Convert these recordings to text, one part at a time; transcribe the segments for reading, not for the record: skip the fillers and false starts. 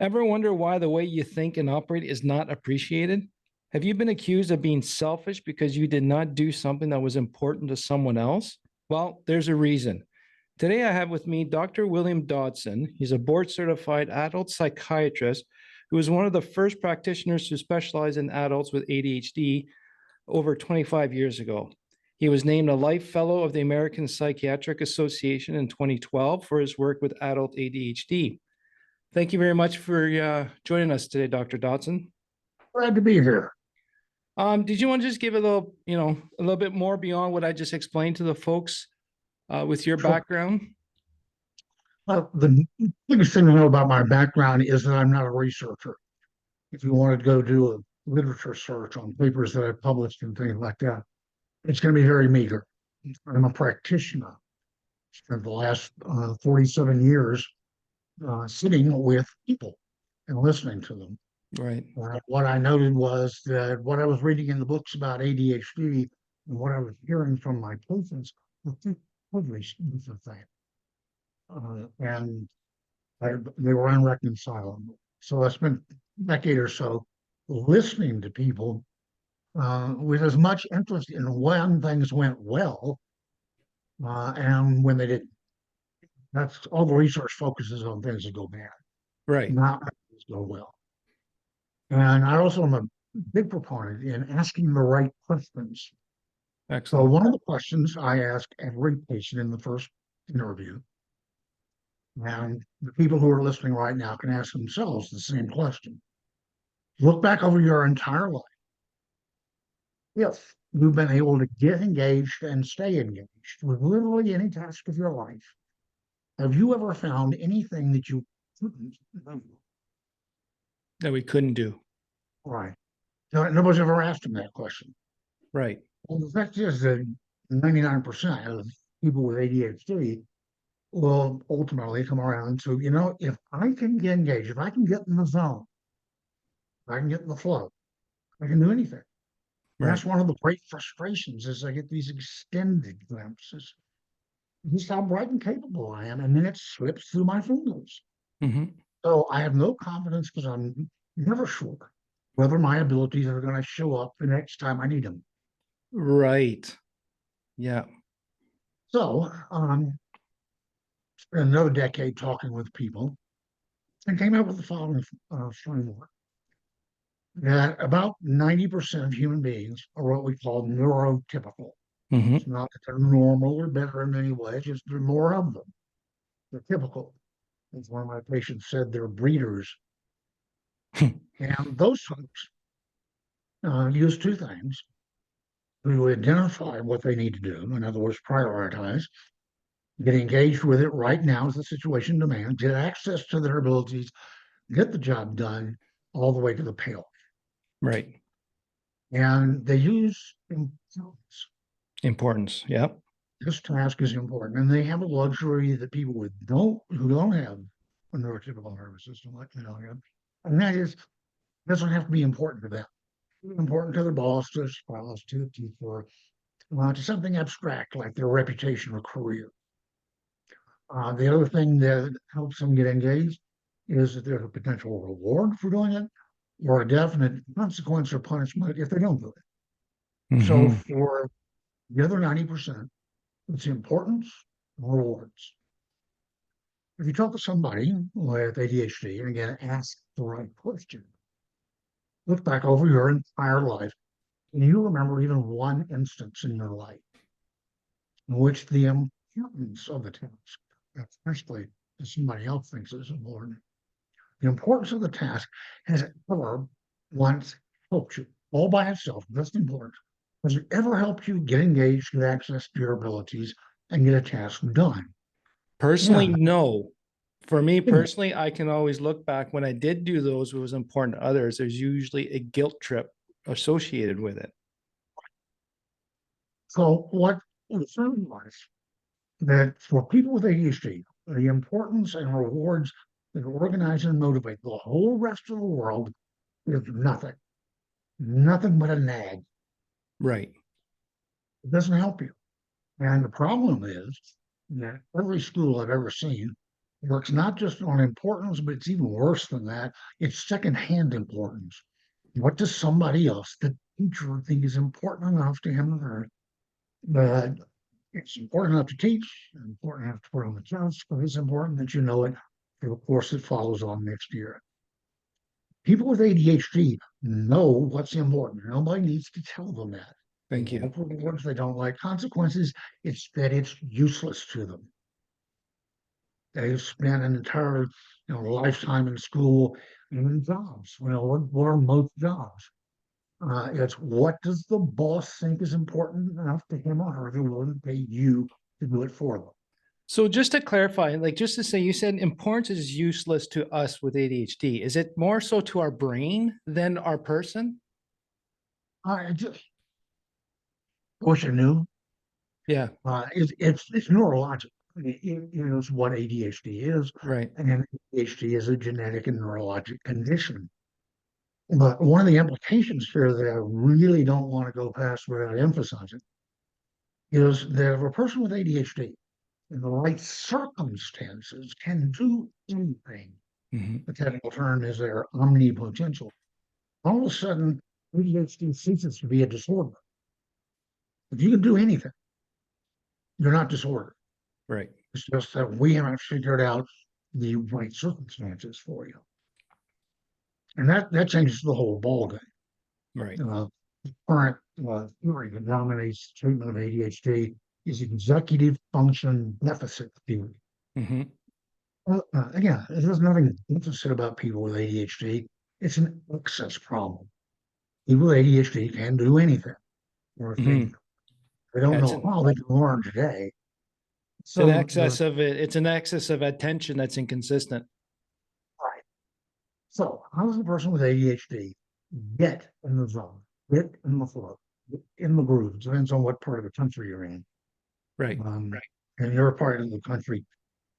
Ever wonder why the way you think and operate is not appreciated? Have you been accused of being selfish because you did not do something that was important to someone else? Well, there's a reason. Today, I have with me Dr. William Dodson. He's a board certified adult psychiatrist who was one of the first practitioners to specialize in adults with ADHD over 25 years ago. He was named a Life Fellow of the American Psychiatric Association in 2012 for his work with adult ADHD. Thank you very much for joining us today, Dr. Dodson. Glad to be here. Did you want to just give a little bit more beyond what I just explained to the folks with your Sure. background? The biggest thing to know about my background is that I'm not a researcher. If you wanted to go do a literature search on papers that I published and things like that, it's going to be very meager. I'm a practitioner. Spent the last 47 years sitting with people and listening to them. Right. What I noted was that what I was reading in the books about ADHD and what I was hearing from my patients were two totally different things. And they were irreconcilable. So I spent a decade or so listening to people with as much interest in when things went well and when they didn't. That's all the research focuses on things that go bad, Right. not things go well. And I also am a big proponent in asking the right questions. So Excellent. one of the questions I ask every patient in the first interview, and the people who are listening right now can ask themselves the same question. Look back over your entire life. If you've been able to get engaged and stay engaged with literally any task of your life, have you ever found anything that you couldn't do? That we couldn't do. Right. No, nobody's ever asked them that question. Right. Well, the fact is that 99% of people with ADHD will ultimately come around to, if I can get engaged, if I can get in the zone, if I can get in the flow, I can do anything. And Right. that's one of the great frustrations is I get these extended glimpses. Just how bright and capable I am, and then it slips through my fingers. Hmm. So I have no confidence because I'm never sure whether my abilities are going to show up the next time I need them. Right. Yeah. So spent another decade talking with people and came up with the following framework. That about 90% of human beings are what we call neurotypical. Hmm. It's not that they're normal or better in many ways, just there are more of them. They're typical. As one of my patients said, they're breeders. And those folks use two things to identify what they need to do. In other words, prioritize, get engaged with it right now as the situation demands, get access to their abilities, get the job done all the way to the payoff. Right. And they use importance. Importance. Yep. This task is important, and they have a luxury that people who don't have a neurotypical nervous system like they don't have, and that is doesn't have to be important to them. It's important to their boss, to their spouse, to the teacher, to something abstract like their reputation or career. The other thing that helps them get engaged is that there's a potential reward for doing it, or a definite consequence or punishment if they don't do it. So Hmm. for the other 90%, it's importance and rewards. If you talk to somebody with ADHD, and again, ask the right question, look back over your entire life, and you remember even one instance in your life in which the importance of the task, especially if somebody else thinks it's important, the importance of the task has ever once helped you all by itself, that's important. Has it ever helped you get engaged, get access to your abilities, and get a task done? Personally, Yeah. no. For me Yeah. personally, I can always look back when I did do those, what was important to others. There's usually a guilt trip associated with it. So what we found was that for people with ADHD, the importance and rewards that organize and motivate the whole rest of the world is nothing, nothing but a nag. Right. It doesn't help you. And the problem is that every school I've ever seen works not just on importance, but it's even worse than that. It's secondhand importance. What does somebody else, the teacher, think is important enough to him or her that it's important enough to teach, important enough to put on the test, but it's important that you know it for the course that follows on next year. People with ADHD know what's important. Nobody needs to tell them that. Thank They you. don't put words, they don't like consequences. It's that it's useless to them. They've spent an entire lifetime in school and in jobs. What are most jobs? It's what does the boss think is important enough to him or her they're willing to pay you to do it for them. So just to clarify, like just to say, you said importance is useless to us with ADHD. Is it more so to our brain than our person? I just wish I knew. Yeah, It's neurological. It is what ADHD is, right. and ADHD is a genetic and neurologic condition. But one of the implications here that I really don't want to go past without emphasizing is that if a person with ADHD in the right circumstances can do anything, Mhm. the technical term is their omni-potential. All of a sudden, ADHD ceases to be a disorder. If you can do anything, you're not disordered. Right, It's just that we haven't figured out the right circumstances for you. And that changes the whole ballgame. right. Uh, Current theory that dominates treatment of ADHD is executive function deficit theory. Mhm. Again, there's nothing deficit about people with ADHD. It's an excess problem. People with ADHD can do anything, or if Mhm. they don't Yeah, know how they can learn today. it's an So the excess of it. It's an excess of attention that's inconsistent. right. So how does a person with ADHD get in the zone, get in the flow, get in the groove? It depends on what part of the country you're in. Right. Right. And your part of the country,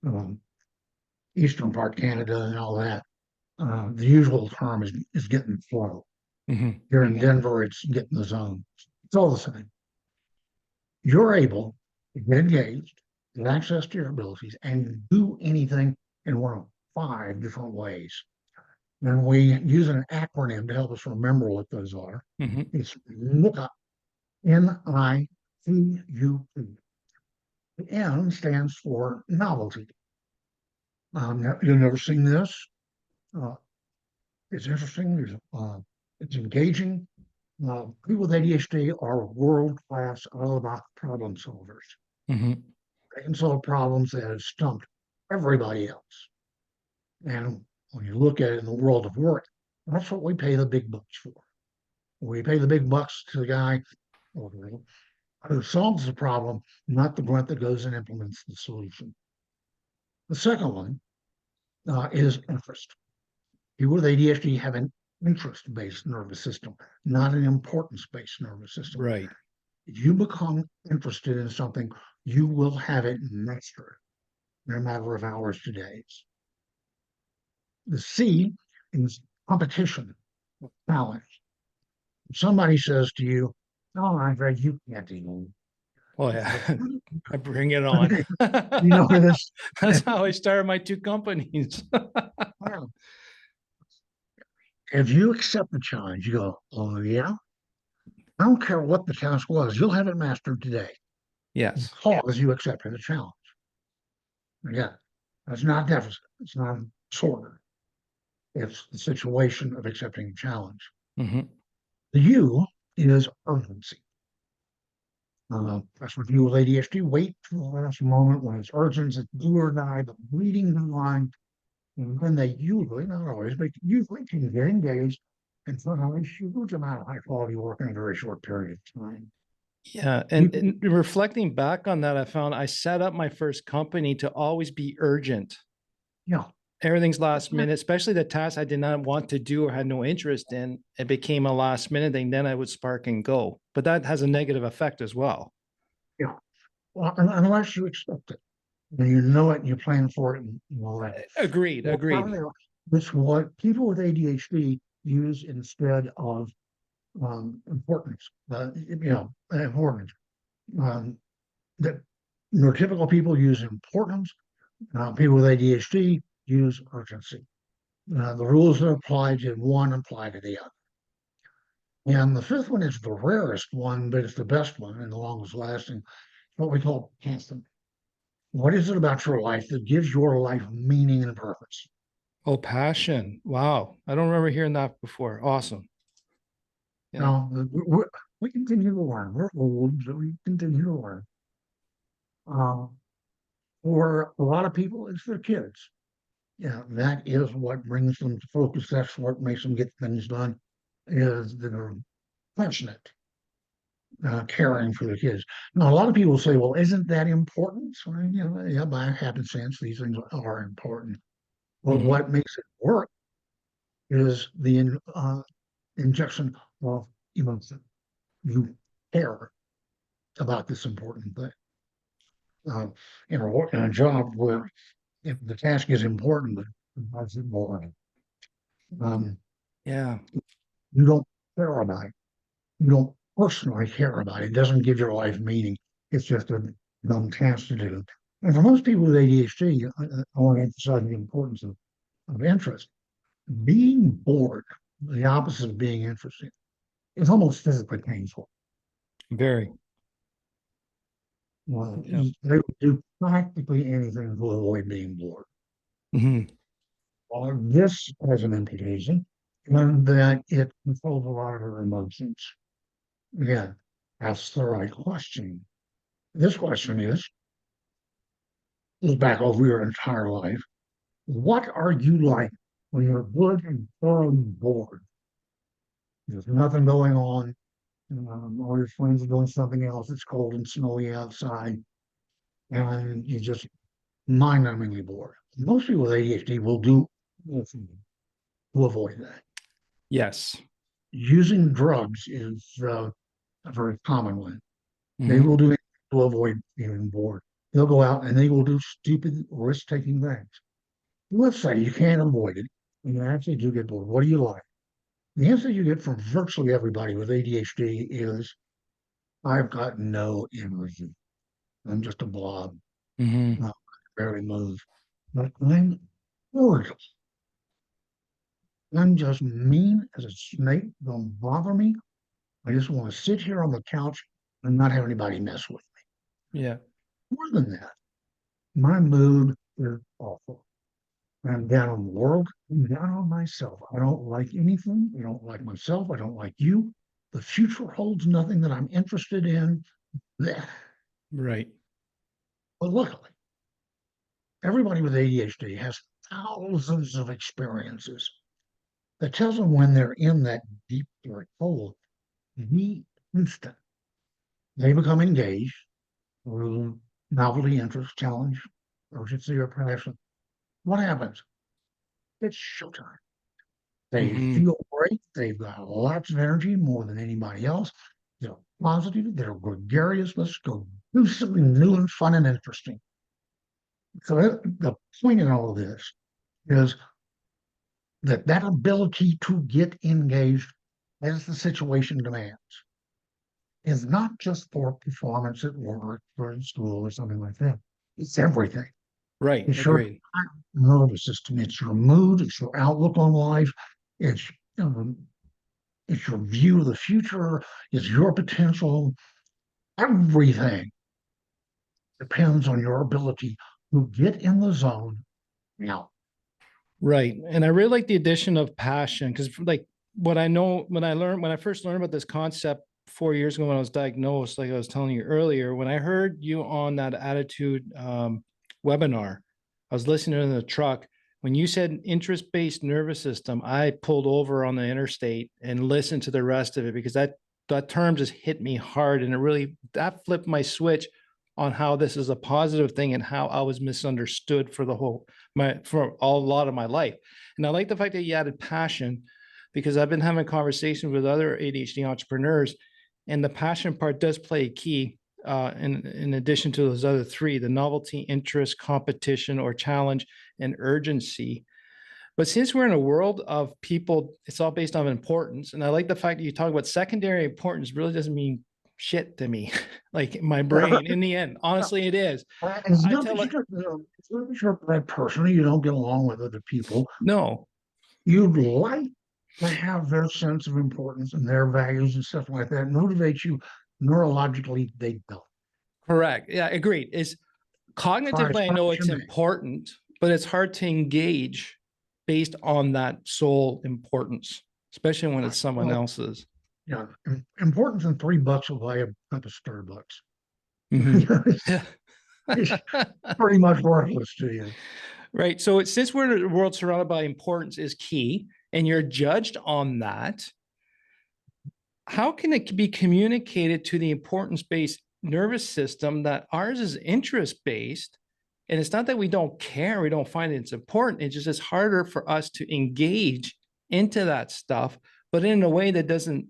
um, eastern part, Canada, and all that. The usual term is getting flow. Mhm. Here in Denver, it's getting the zone. It's all the same. You're able to get engaged, get access to your abilities, and do anything in one of 5 different ways. And we use an acronym to help us remember what those are. Mhm. It's NITUP, NITUP. The N stands for novelty. You've never seen this. Uh, it's interesting. It's engaging. People with ADHD are world-class all-about problem solvers. Mhm. They can solve problems that have stumped everybody else. And when you look at it in the world of work, that's what we pay the big bucks for. We pay the big bucks to the guy who solves the problem, not the grunt that goes and implements the solution. The second one is interest. People with ADHD have an interest-based nervous system, not an importance-based nervous system. Right. If you become interested in something, you will have it mastered in a matter of hours to days. The C is competition, challenge. If somebody says to you, "Oh, André, you can't do Oh yeah. I bring it on. you know this." That's how I started my 2 companies. Well, if you accept the challenge, you go, "Oh yeah, I don't care what the task was, you'll have it mastered today Yes. because you accepted the challenge." Again, that's not deficit. It's not disorder. It's the situation of accepting a challenge. Mhm. The U is urgency. That's what people with ADHD wait for the last moment when it's urgent, it's do or die, the bleeding deadline. And then they usually, not always, but usually can get engaged and put on a huge amount of high quality work in a very short period of time. Yeah, People, and reflecting back on that, I found I set up my first company to always be urgent. yeah, Everything's last minute, especially the tasks I did not want to do or had no interest in. It became a last minute thing. Then I would spark and go. But that has a negative effect as well. yeah. Well, unless you expect it, and you know it, and you plan for it, and all that. Agreed. Well, Agreed. it's what people with ADHD use instead of importance. Importance. Um, that neurotypical people use importance. People with ADHD use urgency. The rules that apply to one apply to the other. And the fifth one is the rarest one, but it's the best one and the longest lasting, what we call passion. What is it about your life that gives your life meaning and purpose? Oh, passion. Wow. I don't remember hearing that before. Awesome. Yeah. Now, we continue to learn. We're old, but we continue to learn. Uh, for a lot of people, it's their kids. Yeah, that is what brings them to focus. That's what makes them get things done, is they're passionate, caring for the kids. Now, a lot of people say, well, isn't that important? So, yeah, by happenstance, these things are important. But Hmm. what makes it work is the injection of emotion. You care about this important thing. Uh, in a job where if the task is important, but it's boring, um, Yeah. you don't care about it. You don't personally care about it. It doesn't give your life meaning. It's just a dumb task to do. And for most people with ADHD, I want to emphasize the importance of interest. Being bored, the opposite of being interested, is almost physically painful. Very. Yeah. They would do practically anything to avoid being bored. Hmm. This has an implication and that it controls a lot of their emotions. Again, that's the right question. This question is back over your entire life. What are you like when you're good and thoroughly bored? There's nothing going on. All your friends are doing something else. It's cold and snowy outside, and you just mind-numbingly bored. Most people with ADHD will do nothing to avoid that. Yes. Using drugs is a very common one. They Hmm. will do it to avoid being bored. They'll go out and they will do stupid, risk-taking things. Let's say you can't avoid it, and you actually do get bored. What do you like? The answer you get from virtually everybody with ADHD is, I've got no energy. I'm just a blob. Hmm. I barely move. But I'm bored. I'm just mean as a snake. Don't bother me. I just want to sit here on the couch and not have anybody mess with Yeah. me. More than that, my mood is awful. I'm down on the world. I'm down on myself. I don't like anything. I don't like myself. I don't like you. The future holds nothing that I'm interested in. Blech. Right. But luckily, everybody with ADHD has thousands of experiences that tells them when they're in that deep dark hole, the instant they become engaged through novelty, interest, challenge, urgency, or passion, what happens? It's showtime. They Hmm. feel great. They've got lots of energy, more than anybody else. They're positive. They're gregarious. Let's go do something new and fun and interesting. So the point in all of this is that ability to get engaged as the situation demands is not just for performance at work or in school or something like that. It's everything. Right. It's your Agreed. nervous system. It's your mood. It's your outlook on life. It's it's your view of the future. It's your potential. Everything depends on your ability to get in the zone now. Right. And I really like the addition of passion because, like, what I know when I first learned about this concept 4 years ago when I was diagnosed, like I was telling you earlier, when I heard you on that attitude webinar, I was listening in the truck. When you said interest-based nervous system, I pulled over on the interstate and listened to the rest of it because that term just hit me hard, and it really that flipped my switch on how this is a positive thing and how I was misunderstood for the whole for a lot of my life. And I like the fact that you added passion because I've been having conversations with other ADHD entrepreneurs, and the passion part does play a key. In addition to those other three, the novelty, interest, competition, or challenge, and urgency. But since we're in a world of people, it's all based on importance. And I like the fact that you talk about secondary importance really doesn't mean shit to me, like my brain in the end. Honestly, it is. It's I not tell that it, it's not that you're a bad person, you don't get along with other people. no, You'd like to have their sense of importance and their values and stuff like that motivate you. Neurologically, they don't. correct. Yeah, agreed. Is Try as cognitively, I hard know as you it's may. important, but it's hard to engage based on that sole importance, especially when it's Right. someone Well, else's. importance in $3 will buy a cup of Starbucks. Mhm. It's pretty much worthless to you. Right. So since we're in a world surrounded by importance is key, and you're judged on that, how can it be communicated to the importance-based nervous system that ours is interest-based? And it's not that we don't care, we don't find it's important. It's just it's harder for us to engage into that stuff, but in a way that doesn't,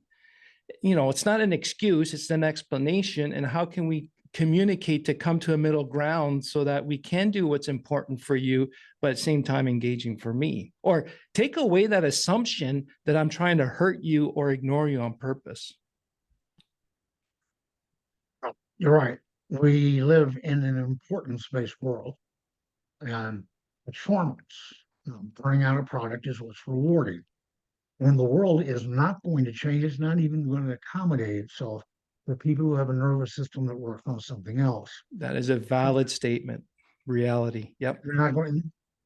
it's not an excuse, it's an explanation. And how can we communicate to come to a middle ground so that we can do what's important for you, but at the same time engaging for me? Or take away that assumption that I'm trying to hurt you or ignore you on purpose. You're right. We live in an importance-based world, and performance, turning out a product is what's rewarding. And the world is not going to change. It's not even going to accommodate itself for people who have a nervous system that works on something else. That is a valid statement. Reality. Yep. They're not going,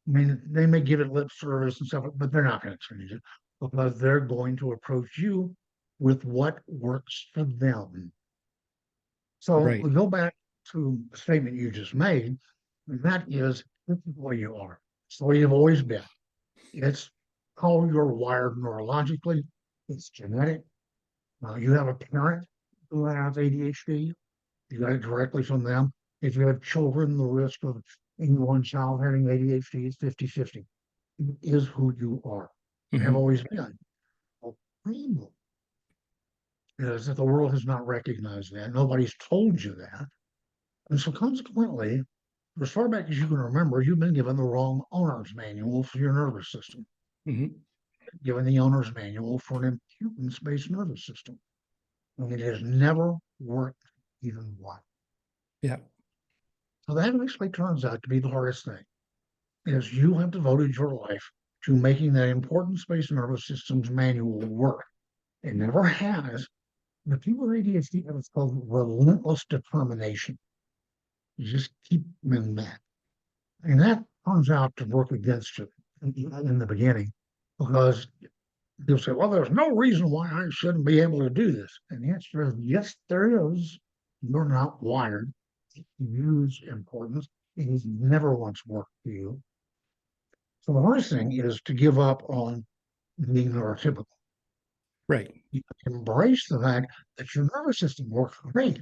I mean, they may give it lip service and stuff, but they're not going to change it because they're going to approach you with what works for them. So Right. we go back to the statement you just made, and that is this is the way you are. It's the way you've always been. It's how you're wired neurologically. It's genetic. You have a parent who has ADHD. You got it directly from them. If you have children, the risk of any one child having ADHD is 50-50. It is who you are. You have Mhm. always been. The problem is that the world has not recognized that. Nobody's told you that. And so consequently, as far back as you can remember, you've been given the wrong owner's manual for your nervous system, Mhm. given the owner's manual for an importance-based nervous system. And it has never worked even once. Yeah. So that actually turns out to be the hardest thing, is you have devoted your life to making that importance-based nervous system's manual work. It never has. The people with ADHD have what's called relentless determination. You just keep doing that. And that turns out to work against you in the beginning because you'll say, well, there's no reason why I shouldn't be able to do this. And the answer is, yes, there is. You're not wired to use importance. It has never once worked for you. So the first thing is to give up on being neurotypical. Right. You embrace the fact that your nervous system works great.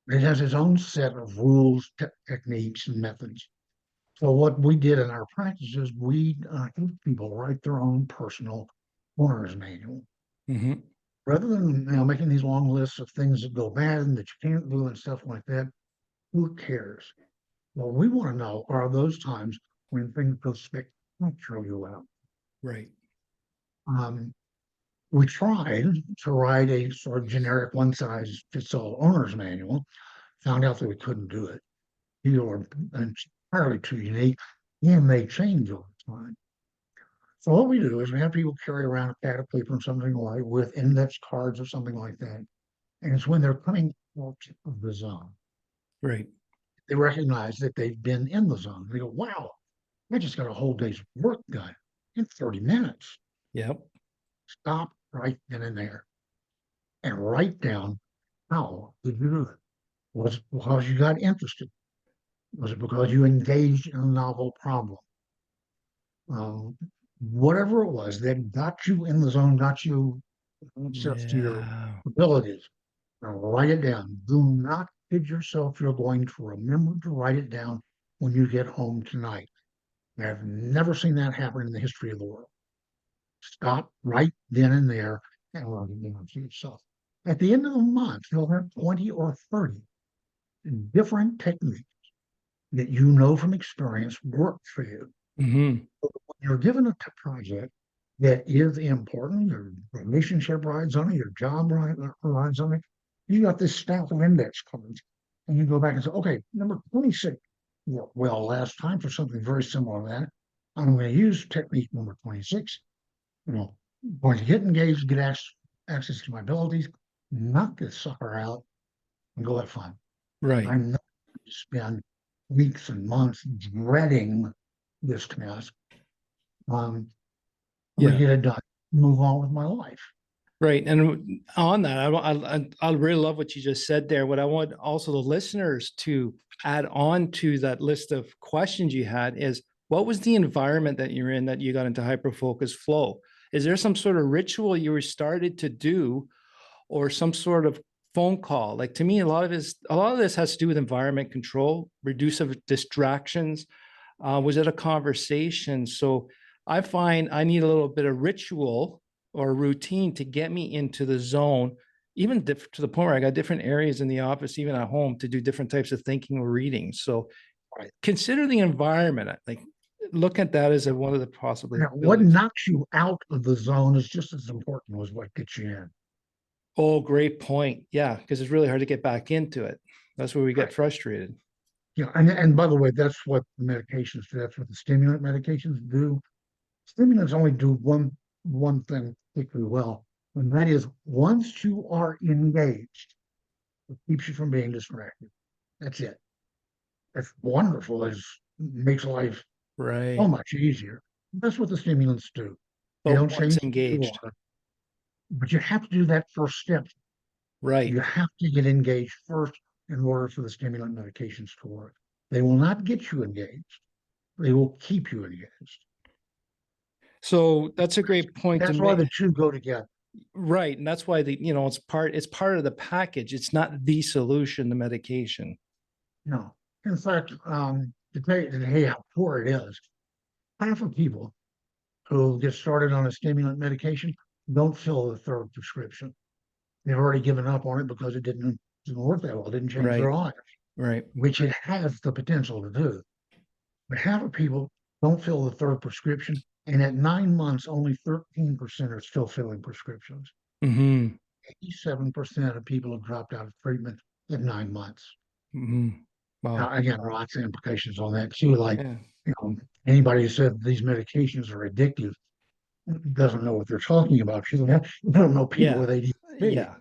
It has its own set of rules, techniques, and methods. So what we did in our practice is we help people write their own personal owner's manual. Mhm. Rather than making these long lists of things that go bad and that you can't do and stuff like that, who cares? What we want to know are those times when things go spectacularly well. Right. Um, we tried to write a sort of generic one size fits all owner's manual, found out that we couldn't do it. People are entirely too unique and they change over time. So what we do is we have people carry around a pad of paper and something like with index cards or something like that. And it's when they're coming out of the zone, Right. they recognize that they've been in the zone. They go, wow, I just got a whole day's work done in 30 minutes. Yep. Stop right then and there and write down how did you do it? Was it because you got interested? Was it because you engaged in a novel problem? Um, whatever it was that got you in the zone, got you access to your Yeah. abilities. Now write it down. Do not kid yourself. You're going to remember to write it down when you get home tonight. I've never seen that happen in the history of the world. Stop right then and there and write it down to yourself. At the end of the month, you'll have 20 or 30 different techniques that you know from experience work for you. Mhm. When you're given a project that is important, your relationship rides on it, your job rides on it, You got this stack of index cards, and you go back and say, okay, number 26. Well, last time for something very similar to that, I'm going to use technique number 26. Going to get engaged, get access to my abilities, knock this sucker out, and go have fun. Right. I'm not going to spend weeks and months dreading this task. I'm going to get it done, move on with my life. Right. And on that, I really love what you just said there. What I want also the listeners to add on to that list of questions you had is, what was the environment that you're in that you got into hyper-focus flow? Is there some sort of ritual you were started to do, or some sort of phone call? Like, to me, a lot of this has to do with environment control, reduce of distractions. Was it a conversation? So I find I need a little bit of ritual or routine to get me into the zone, even to the point where I got different areas in the office, even at home, to do different types of thinking or reading. So consider the environment. Like, look at that as one of the possibilities. What knocks you out of the zone is just as important as what gets you in. Oh, great point. Yeah, because it's really hard to get back into it. That's where we get frustrated. Yeah, and by the way, that's what the medications do. That's what the stimulant medications do. Stimulants only do one thing particularly well, and that is once you are engaged, it keeps you from being distracted. That's it. That's wonderful. It makes life so much easier. That's what the stimulants do. They don't change who you are, but you have to do that first step. Right. You have to get engaged first in order for the stimulant medications to work. They will not get you engaged. They will keep you engaged. So that's a great point. That's why the two go together. Right. And that's why it's part of the package. It's not the solution, the medication. No. In fact, to tell you how poor it is, half of people who get started on a stimulant medication don't fill the third prescription. They've already given up on it because it didn't work that well. It didn't change their lives. Right. Which it has the potential to do. But half of people don't fill the third prescription, and at 9 months, only 13% are still filling prescriptions. 87% of people have dropped out of treatment at 9 months. Wow. Now, again, lots of implications on that too. Like, anybody who said these medications are addictive doesn't know what they're talking about. You don't know people with ADHD. Yeah.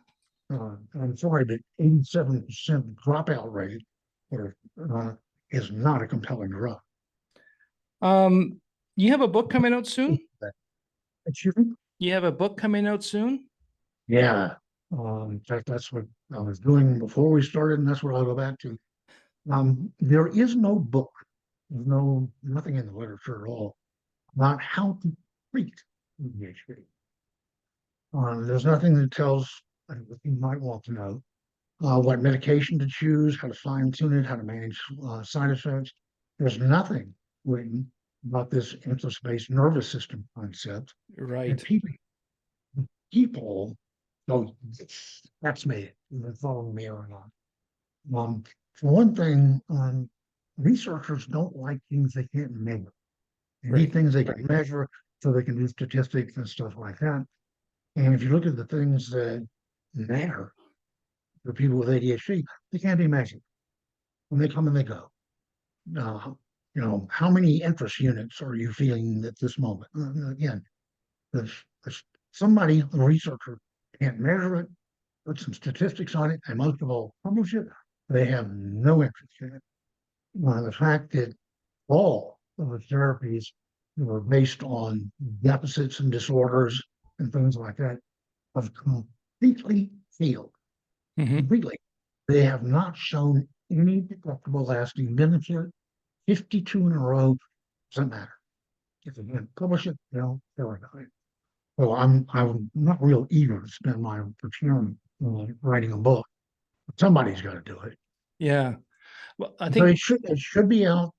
I'm sorry, but 87% dropout rate is not a compelling drug. You have a book coming out soon? Excuse me? You have a book coming out soon? Yeah. In fact, that's what I was doing before we started, and that's what I'll go back to. There is no book, there's nothing in the literature at all about how to treat ADHD. There's nothing that tells what you might want to know, what medication to choose, how to fine tune it, how to manage side effects. There's nothing written about this impulse-based nervous system concept. Right. And people don't, that's me, they're following me or not. For one thing, researchers don't like things they can't measure. They need things they can measure so they can do statistics and stuff like that. And if you look at the things that matter for people with ADHD, they can't be measured. When they come and they go. How many interest units are you feeling at this moment? Again, there's somebody, a researcher, can't measure it, put some statistics on it, and most of all, publish it. They have no interest in it. The fact that all of the therapies are based on deficits and disorders and things like that have completely failed. Completely. They have not shown any detectable lasting benefit. 52 in a row, doesn't matter. If they can't publish it, they'll about it. Well, I'm not real eager to spend my procurement writing a book. But somebody's got to do it. Yeah. Well, I think it should be out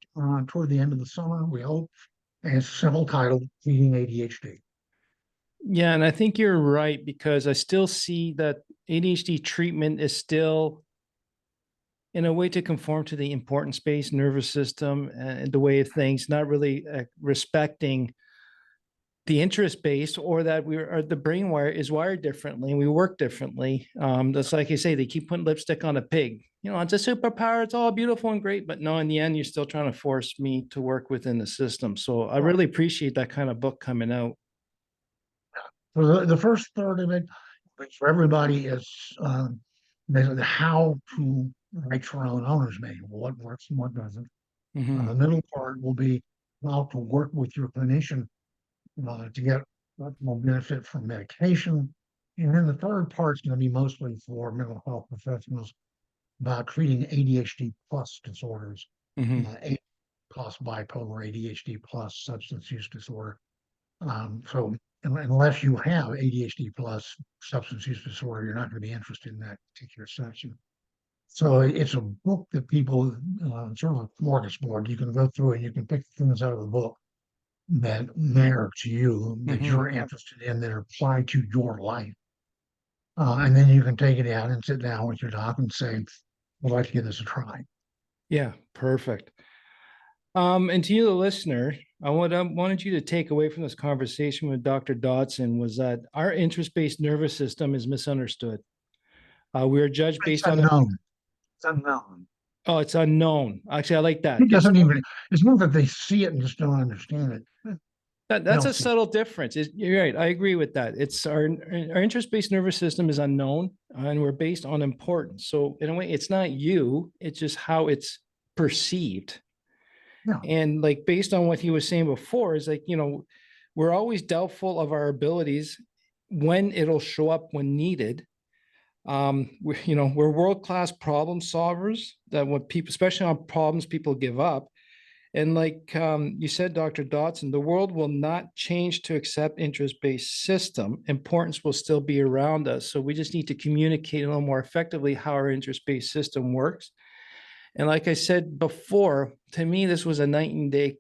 toward the end of the summer, we hope. And it's simple titled Feeding ADHD. Yeah, and I think you're right, because I still see that ADHD treatment is still in a way to conform to the importance-based nervous system and the way of things, not really respecting the interest base, or that the brain wire is wired differently and we work differently. That's like you say, they keep putting lipstick on a pig. It's a superpower. It's all beautiful and great, but no, in the end, you're still trying to force me to work within the system. So I really appreciate that kind of book coming out. So the first third of it, which for everybody is basically how to write your own owner's manual, what works and what doesn't. The middle part will be how to work with your clinician to get optimal benefit from medication. And then the third part is going to be mostly for mental health professionals about treating ADHD plus disorders, ADHD plus bipolar, ADHD plus substance use disorder. So unless you have ADHD plus substance use disorder, you're not going to be interested in that particular section. So it's a book that people, sort of a smorgasbord. You can go through and you can pick things out of the book that matter to you, that you're interested in, that apply to your life. And then you can take it out and sit down with your doc and say, I'd like to give this a try. Yeah, perfect. And to you, the listener, I wanted you to take away from this conversation with Dr. Dodson was that our interest-based nervous system is misunderstood. We are judged based on It's unknown. Oh, it's unknown. Actually, I like that. It doesn't even, it's more that they see it and just don't understand it. That's a subtle difference. You're right. I agree with that. It's our interest-based nervous system is unknown, and we're based on importance. So in a way, it's not you. It's just how it's perceived. Yeah. And like based on what he was saying before, is like, we're always doubtful of our abilities when it'll show up when needed. We're world-class problem solvers that when people, especially on problems people give up. And like you said, Dr. Dodson, the world will not change to accept interest-based system. Importance will still be around us. So we just need to communicate a little more effectively how our interest-based system works. And like I said before, to me, this was a night and day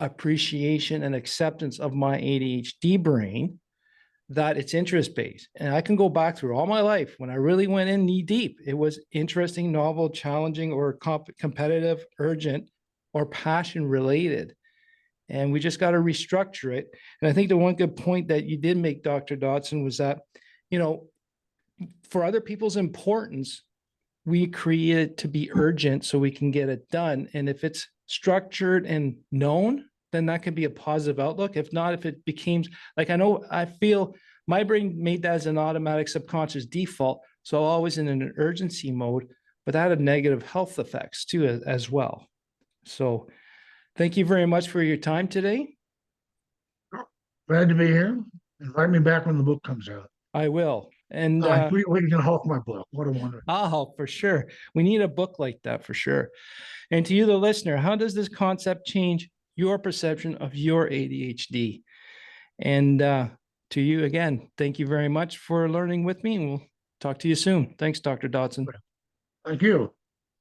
appreciation and acceptance of my ADHD brain, that it's interest-based. And I can go back through all my life when I really went in knee deep. It was interesting, novel, challenging, or competitive, urgent, or passion related. And we just got to restructure it. And I think the one good point that you did make, Dr. Dodson, was that, for other people's importance, we create it to be urgent so we can get it done. And if it's structured and known, then that could be a positive outlook. If not, if it becomes like, I feel my brain made that as an automatic subconscious default. So always in an urgency mode, but that had negative health effects too, as well. So thank you very much for your time today. Glad to be here. Invite me back when the book comes out. I will. And we can help my book. What a wonder. I'll help for sure. We need a book like that for sure. And to you, the listener, how does this concept change your perception of your ADHD? And to you again, thank you very much for learning with me, and we'll talk to you soon. Thanks, Dr. Dodson. Thank you.